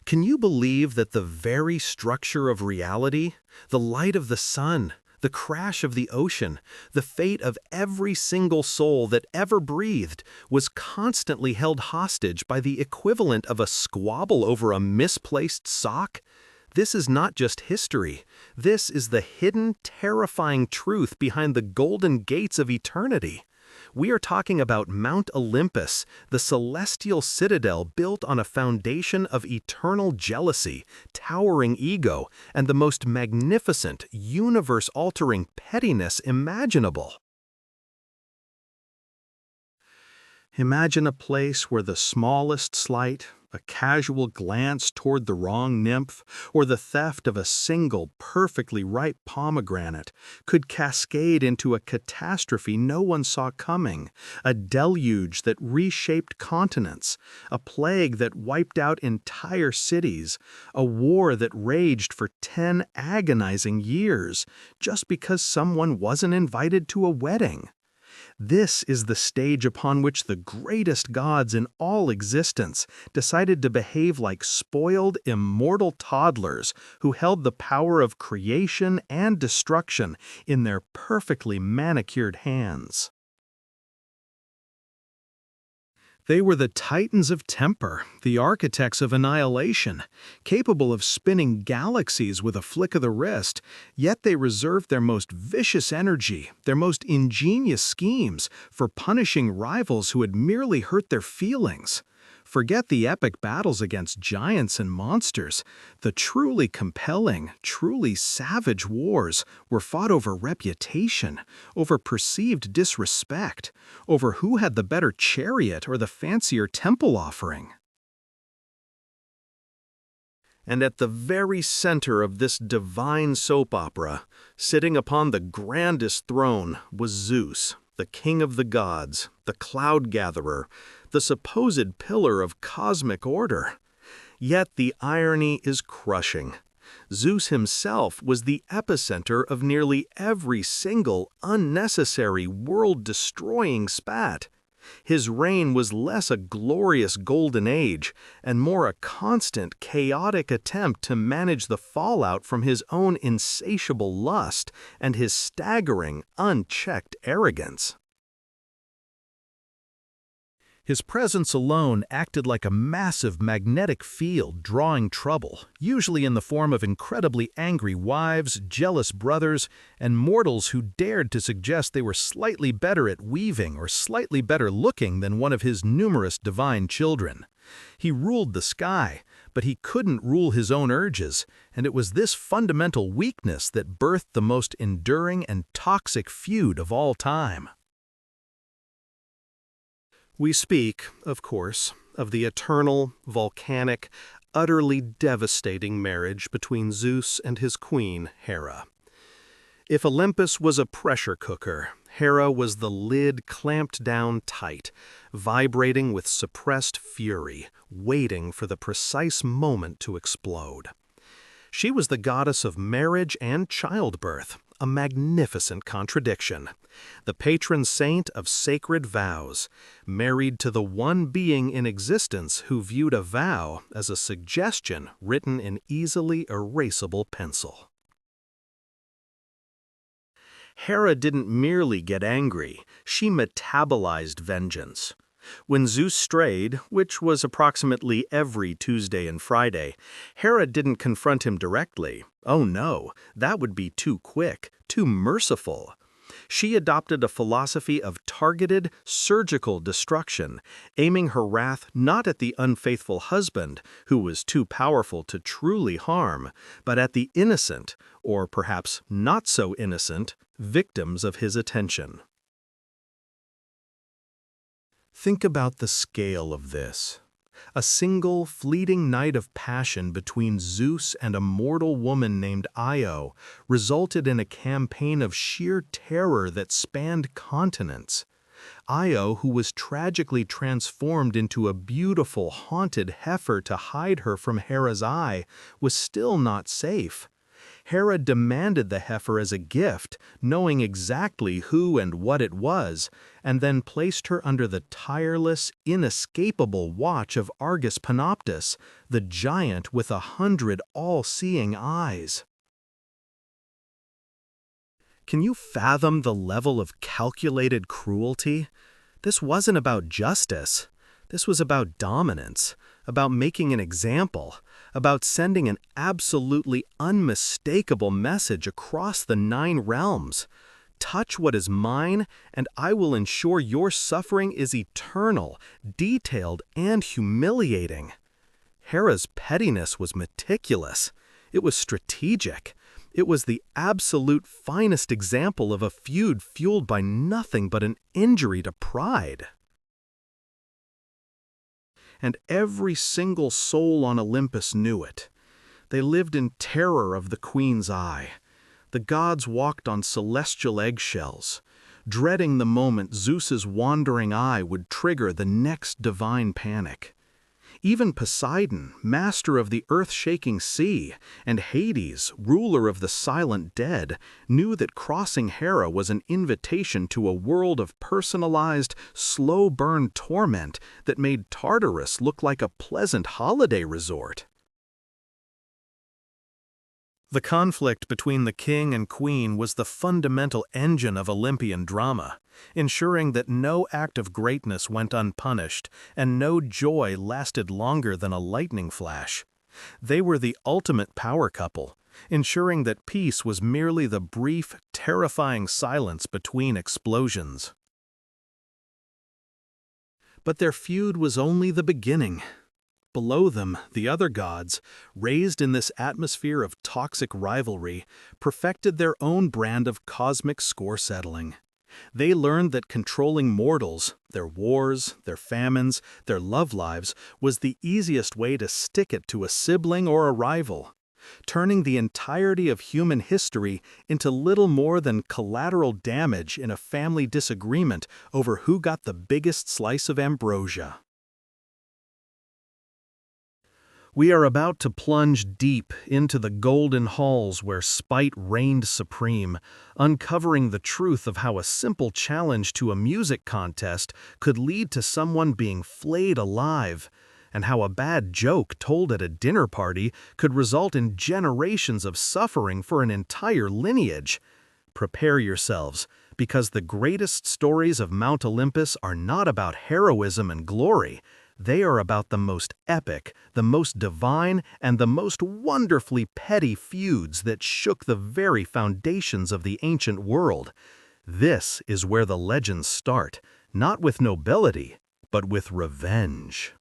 Can you believe that the very structure of reality, the light of the sun, the crash of the ocean, the fate of every single soul that ever breathed, was constantly held hostage by the equivalent of a squabble over a misplaced sock? This is not just history. This is the hidden, terrifying truth behind the golden gates of eternity. We are talking about Mount Olympus, the celestial citadel built on a foundation of eternal jealousy, towering ego, and the most magnificent, universe-altering pettiness imaginable. Imagine a place where the smallest slight, a casual glance toward the wrong nymph, or the theft of a single perfectly ripe pomegranate could cascade into a catastrophe no one saw coming, a deluge that reshaped continents, a plague that wiped out entire cities, a war that raged for 10 agonizing years just because someone wasn't invited to a wedding. This is the stage upon which the greatest gods in all existence decided to behave like spoiled, immortal toddlers who held the power of creation and destruction in their perfectly manicured hands. They were the titans of temper, the architects of annihilation, capable of spinning galaxies with a flick of the wrist, yet they reserved their most vicious energy, their most ingenious schemes, for punishing rivals who had merely hurt their feelings. Forget the epic battles against giants and monsters. The truly compelling, truly savage wars were fought over reputation, over perceived disrespect, over who had the better chariot or the fancier temple offering. And at the very center of this divine soap opera, sitting upon the grandest throne, was Zeus, the king of the gods, the cloud-gatherer, the supposed pillar of cosmic order. Yet the irony is crushing. Zeus himself was the epicenter of nearly every single unnecessary, world-destroying spat. His reign was less a glorious golden age and more a constant, chaotic attempt to manage the fallout from his own insatiable lust and his staggering, unchecked arrogance. His presence alone acted like a massive magnetic field drawing trouble, usually in the form of incredibly angry wives, jealous brothers, and mortals who dared to suggest they were slightly better at weaving or slightly better looking than one of his numerous divine children. He ruled the sky, but he couldn't rule his own urges, and it was this fundamental weakness that birthed the most enduring and toxic feud of all time. We speak, of course, of the eternal, volcanic, utterly devastating marriage between Zeus and his queen, Hera. If Olympus was a pressure cooker, Hera was the lid clamped down tight, vibrating with suppressed fury, waiting for the precise moment to explode. She was the goddess of marriage and childbirth, a magnificent contradiction. The patron saint of sacred vows, married to the one being in existence who viewed a vow as a suggestion written in easily erasable pencil. Hera didn't merely get angry, she metabolized vengeance. When Zeus strayed, which was approximately every Tuesday and Friday, Hera didn't confront him directly. Oh no, that would be too quick, too merciful. She adopted a philosophy of targeted, surgical destruction, aiming her wrath not at the unfaithful husband, who was too powerful to truly harm, but at the innocent, or perhaps not so innocent, victims of his attention. Think about the scale of this. A single, fleeting night of passion between Zeus and a mortal woman named Io resulted in a campaign of sheer terror that spanned continents. Io, who was tragically transformed into a beautiful, haunted heifer to hide her from Hera's eye, was still not safe. Hera demanded the heifer as a gift, knowing exactly who and what it was, and then placed her under the tireless, inescapable watch of Argus Panoptus, the giant with 100 all-seeing eyes. Can you fathom the level of calculated cruelty? This wasn't about justice. This was about dominance, about making an example, about sending an absolutely unmistakable message across the 9 realms. Touch what is mine, and I will ensure your suffering is eternal, detailed, and humiliating. Hera's pettiness was meticulous. It was strategic. It was the absolute finest example of a feud fueled by nothing but an injury to pride. And every single soul on Olympus knew it. They lived in terror of the queen's eye. The gods walked on celestial eggshells, dreading the moment Zeus's wandering eye would trigger the next divine panic. Even Poseidon, master of the earth-shaking sea, and Hades, ruler of the silent dead, knew that crossing Hera was an invitation to a world of personalized, slow-burn torment that made Tartarus look like a pleasant holiday resort. The conflict between the king and queen was the fundamental engine of Olympian drama, ensuring that no act of greatness went unpunished and no joy lasted longer than a lightning flash. They were the ultimate power couple, ensuring that peace was merely the brief, terrifying silence between explosions. But their feud was only the beginning. Below them, the other gods, raised in this atmosphere of toxic rivalry, perfected their own brand of cosmic score-settling. They learned that controlling mortals, their wars, their famines, their love lives, was the easiest way to stick it to a sibling or a rival, turning the entirety of human history into little more than collateral damage in a family disagreement over who got the biggest slice of ambrosia. We are about to plunge deep into the golden halls where spite reigned supreme, uncovering the truth of how a simple challenge to a music contest could lead to someone being flayed alive, and how a bad joke told at a dinner party could result in generations of suffering for an entire lineage. Prepare yourselves, because the greatest stories of Mount Olympus are not about heroism and glory. They are about the most epic, the most divine, and the most wonderfully petty feuds that shook the very foundations of the ancient world. This is where the legends start, not with nobility, but with revenge.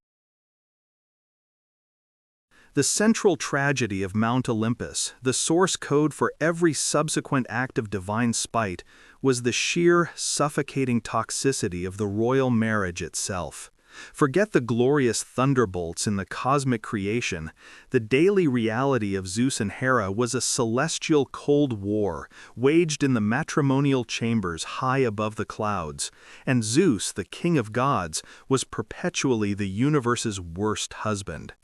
The central tragedy of Mount Olympus, the source code for every subsequent act of divine spite, was the sheer, suffocating toxicity of the royal marriage itself. Forget the glorious thunderbolts in the cosmic creation. The daily reality of Zeus and Hera was a celestial cold war, waged in the matrimonial chambers high above the clouds. And Zeus, the king of gods, was perpetually the universe's worst husband.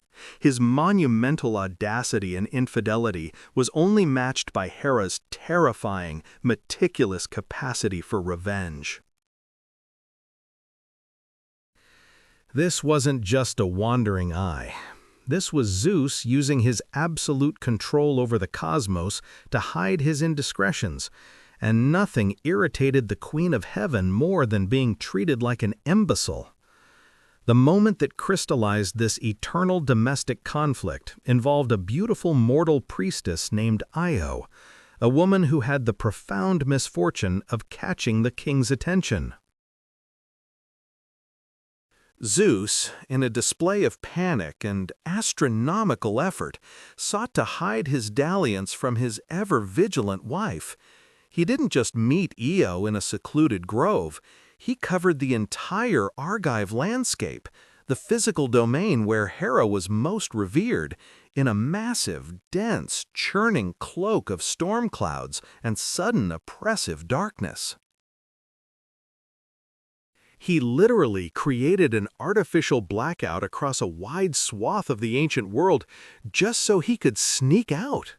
His monumental audacity and infidelity was only matched by Hera's terrifying, meticulous capacity for revenge. This wasn't just a wandering eye. This was Zeus using his absolute control over the cosmos to hide his indiscretions, and nothing irritated the Queen of Heaven more than being treated like an imbecile. The moment that crystallized this eternal domestic conflict involved a beautiful mortal priestess named Io, a woman who had the profound misfortune of catching the king's attention. Zeus, in a display of panic and astronomical effort, sought to hide his dalliance from his ever-vigilant wife. He didn't just meet Io in a secluded grove. He covered the entire Argive landscape, the physical domain where Hera was most revered, in a massive, dense, churning cloak of storm clouds and sudden oppressive darkness. He literally created an artificial blackout across a wide swath of the ancient world just so he could sneak out.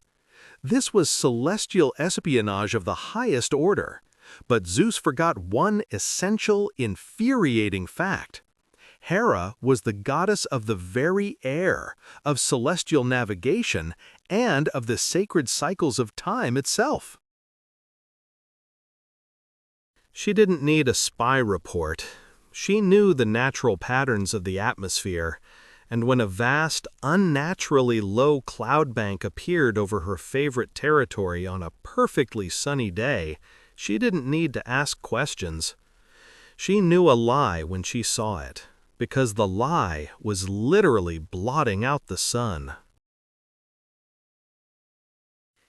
This was celestial espionage of the highest order. But Zeus forgot one essential, infuriating fact. Hera was the goddess of the very air, of celestial navigation, and of the sacred cycles of time itself. She didn't need a spy report. She knew the natural patterns of the atmosphere, and when a vast, unnaturally low cloud bank appeared over her favorite territory on a perfectly sunny day, she didn't need to ask questions. She knew a lie when she saw it, because the lie was literally blotting out the sun.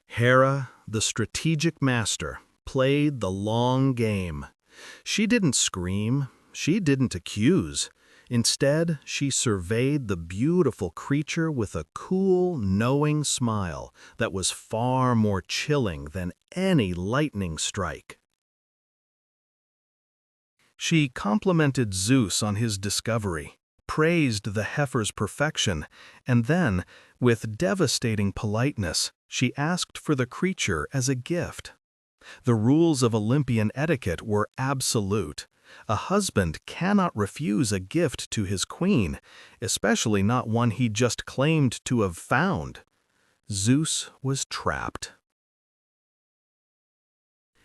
Hera, the strategic master, played the long game. She didn't scream, she didn't accuse. Instead, she surveyed the beautiful creature with a cool, knowing smile that was far more chilling than any lightning strike. She complimented Zeus on his discovery, praised the heifer's perfection, and then, with devastating politeness, she asked for the creature as a gift. The rules of Olympian etiquette were absolute. A husband cannot refuse a gift to his queen, especially not one he just claimed to have found. Zeus was trapped.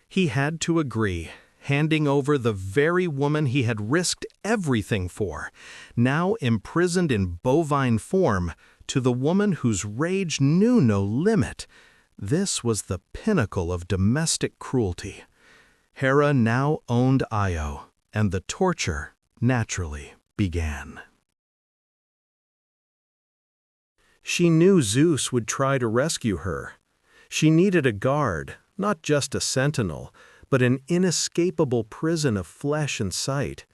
He had to agree, handing over the very woman he had risked everything for, now imprisoned in bovine form, to the woman whose rage knew no limit. This was the pinnacle of domestic cruelty. Hera now owned Io, and the torture, naturally, began. She knew Zeus would try to rescue her. She needed a guard, not just a sentinel, but an inescapable prison of flesh and sight.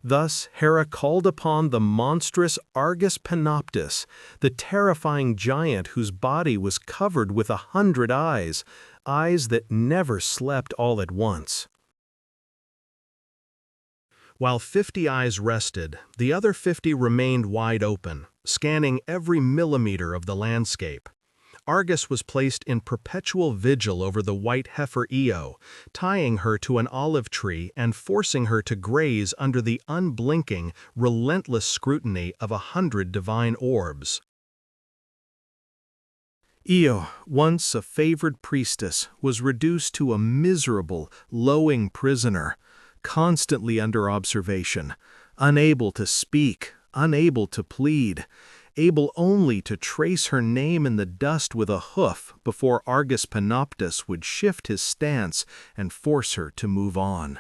Thus, Hera called upon the monstrous Argus Panoptus, the terrifying giant whose body was covered with 100 eyes, eyes that never slept all at once. While 50 eyes rested, the other 50 remained wide open, scanning every millimeter of the landscape. Argus was placed in perpetual vigil over the white heifer Io, tying her to an olive tree and forcing her to graze under the unblinking, relentless scrutiny of 100 divine orbs. Io, once a favored priestess, was reduced to a miserable, lowing prisoner, constantly under observation, unable to speak, unable to plead, able only to trace her name in the dust with a hoof before Argus Panoptus would shift his stance and force her to move on.